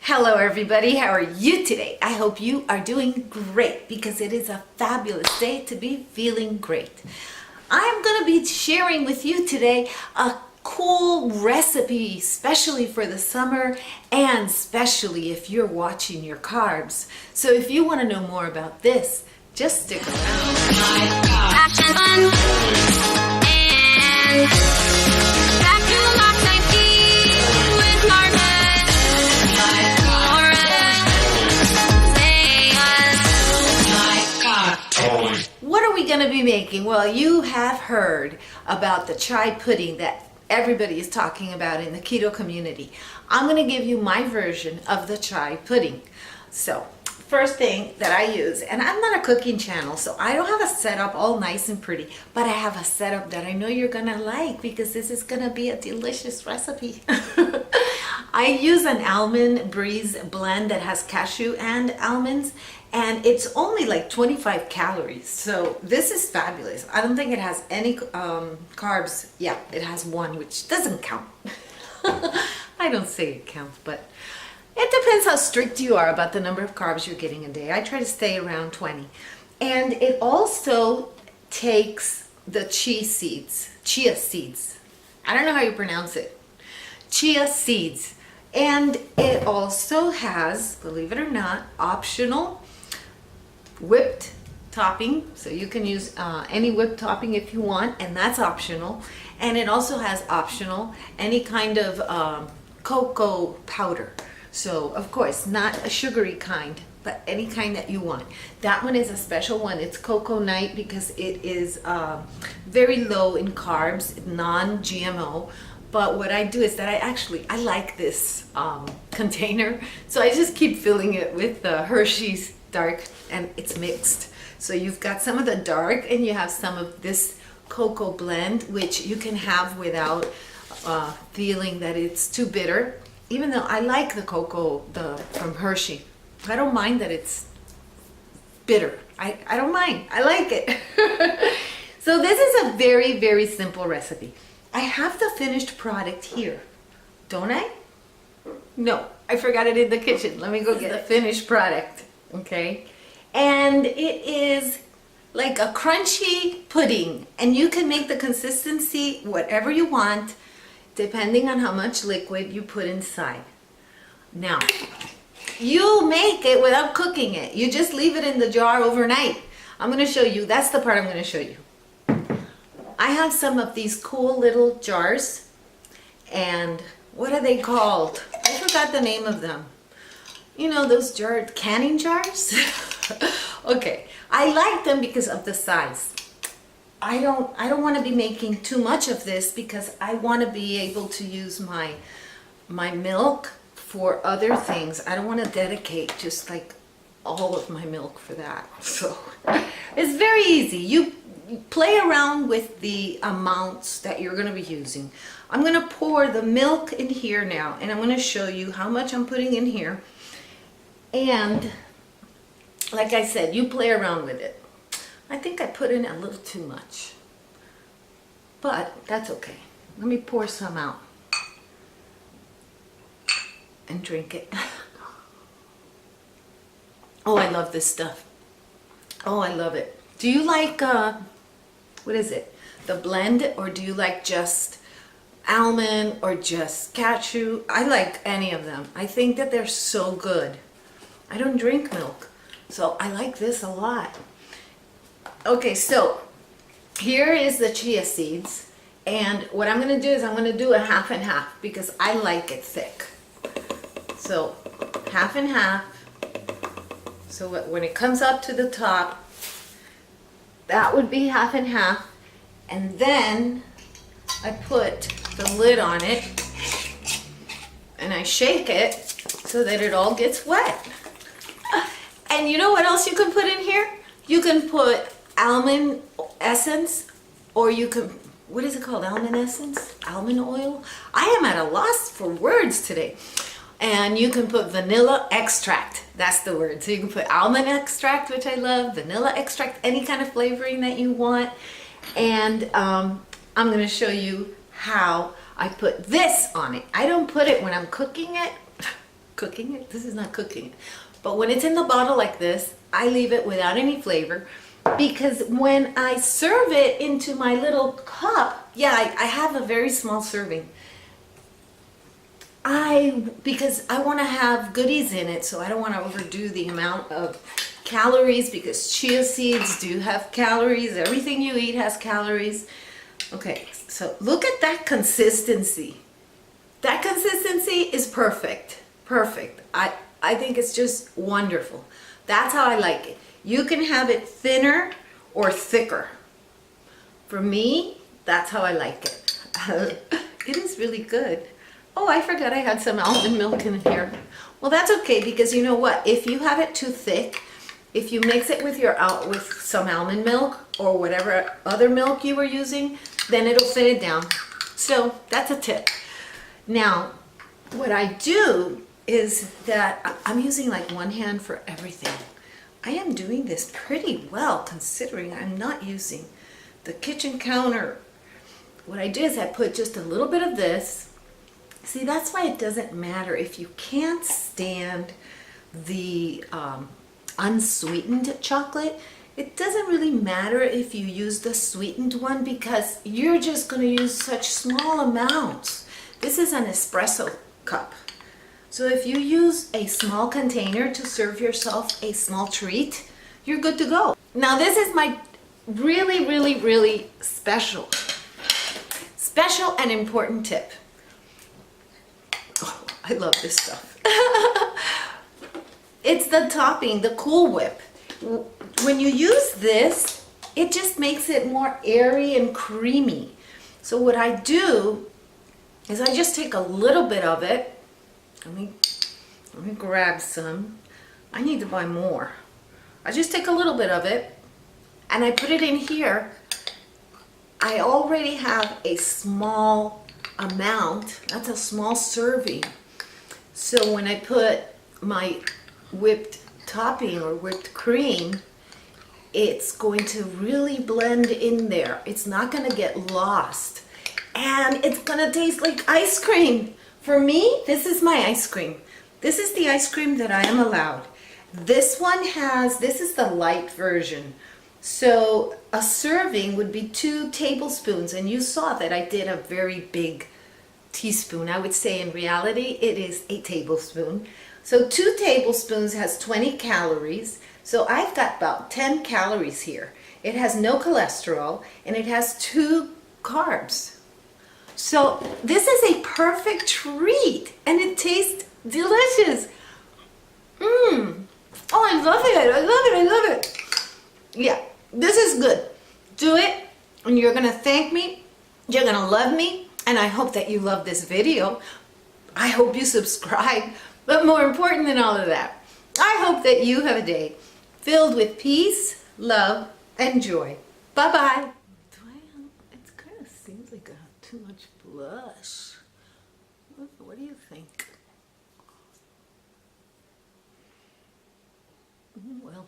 Hello everybody, how are you today? I hope you are doing great because it is a fabulous day to be feeling great. I'm going to be sharing with you today a cool recipe, especially for the summer and especially if you're watching your carbs. So if you want to know more about this, just stick around. Action fun and back to lock 19 with Marta. What are we going to be making? Well, you have heard about the chai pudding that everybody is talking about in the keto community. I'm going to give you my version of the chai pudding. So, first thing that I use, and I'm not a cooking channel, so I don't have a setup all nice and pretty, but I have a setup that I know you're going to like because this is going to be a delicious recipe. I use an almond breeze blend that has cashew and almonds, and it's only like 25 calories. So this is fabulous. I don't think it has any carbs. Yeah, it has one, which doesn't count. I don't say it counts, but it depends how strict you are about the number of carbs you're getting a day. I try to stay around 20. And it also takes the chia seeds. I don't know how you pronounce it. Chia seeds. And it also has, believe it or not, optional whipped topping. So you can use any whipped topping if you want, and that's optional. And it also has optional any kind of cocoa powder. So of course, not a sugary kind, but any kind that you want. That one is a special one. It's Cocoa Night because it is very low in carbs, non-GMO. But what I do is that I like this container, so I just keep filling it with the Hershey's dark, and it's mixed. So you've got some of the dark and you have some of this cocoa blend, which you can have without feeling that it's too bitter. Even though I like the cocoa from Hershey, I don't mind that it's bitter. I don't mind. I like it. So this is a very, very simple recipe. I have the finished product here, don't I? No, I forgot it in the kitchen. Let me go get the finished product, okay? And it is like a crunchy pudding, and you can make the consistency whatever you want, depending on how much liquid you put inside. Now, you make it without cooking it. You just leave it in the jar overnight. I'm going to show you. That's the part I'm going to show you. I have some of these cool little jars, and what are they called? I forgot the name of them. You know, those jars, canning jars? Okay, I like them because of the size. I don't want to be making too much of this because I want to be able to use my milk for other things. I don't want to dedicate just like all of my milk for that. So it's very easy. You play around with the amounts that you're going to be using. I'm going to pour the milk in here now, and I'm going to show you how much I'm putting in here. And like I said, you play around with it. I think I put in a little too much, but that's okay. Let me pour some out and drink it. Oh, I love this stuff. Oh, I love it. Do you like, what is it? The blend, or do you like just almond or just cashew? I like any of them. I think that they're so good. I don't drink milk, so I like this a lot. Okay, so here is the chia seeds, and what I'm going to do is I'm going to do a half and half because I like it thick. So half and half. So when it comes up to the top, that would be half and half, and then I put the lid on it and I shake it so that it all gets wet. And you know what else you can put in here? You can put almond essence, or you can, what is it called? Almond essence? Almond oil? I am at a loss for words today. And you can put vanilla extract. That's the word. So you can put almond extract, which I love, vanilla extract, any kind of flavoring that you want. And I'm going to show you how I put this on it. I don't put it when I'm cooking it. cooking it. This is not cooking it. But when it's in the bottle like this, I leave it without any flavor, because when I serve it into my little cup, yeah, I have a very small serving. Because I want to have goodies in it, so I don't want to overdo the amount of calories, because chia seeds do have calories. Everything you eat has calories. Okay, so look at that consistency. That consistency is perfect. Perfect. I think it's just wonderful. That's how I like it. You can have it thinner or thicker. For me, that's how I like it. It is really good. Oh, I forgot I had some almond milk in here. Well, that's okay, because you know what? If you have it too thick, if you mix it with with some almond milk or whatever other milk you were using, then it'll thin it down. So that's a tip. Now, what I do is that I'm using like one hand for everything. I am doing this pretty well, considering I'm not using the kitchen counter. What I do is I put just a little bit of this. See, that's why it doesn't matter if you can't stand the unsweetened chocolate. It doesn't really matter if you use the sweetened one, because you're just going to use such small amounts. This is an espresso cup. So if you use a small container to serve yourself a small treat, you're good to go. Now this is my really special and important tip. Oh, I love this stuff. It's the topping, the Cool Whip. When you use this, it just makes it more airy and creamy. So what I do is I just take a little bit of it. Let me grab some. I need to buy more. I just take a little bit of it and I put it in here. I already have a small amount. That's a small serving. So when I put my whipped topping or whipped cream, it's going to really blend in there. It's not going to get lost. And it's going to taste like ice cream. For me, this is my ice cream. This is the ice cream that I am allowed. This is the light version. So a serving would be 2 tablespoons. And you saw that I did a very big teaspoon. I would say in reality, it is a tablespoon. So 2 tablespoons has 20 calories. So I've got about 10 calories here. It has no cholesterol and it has 2 carbs. So this is a perfect treat and it tastes delicious. Oh, I love it. I love it. I love it. Yeah, this is good. Do it and you're going to thank me. You're going to love me. And I hope that you love this video. I hope you subscribe. But more important than all of that, I hope that you have a day filled with peace, love, and joy. Bye-bye. It kind of seems like I have too much blush. What do you think? Well.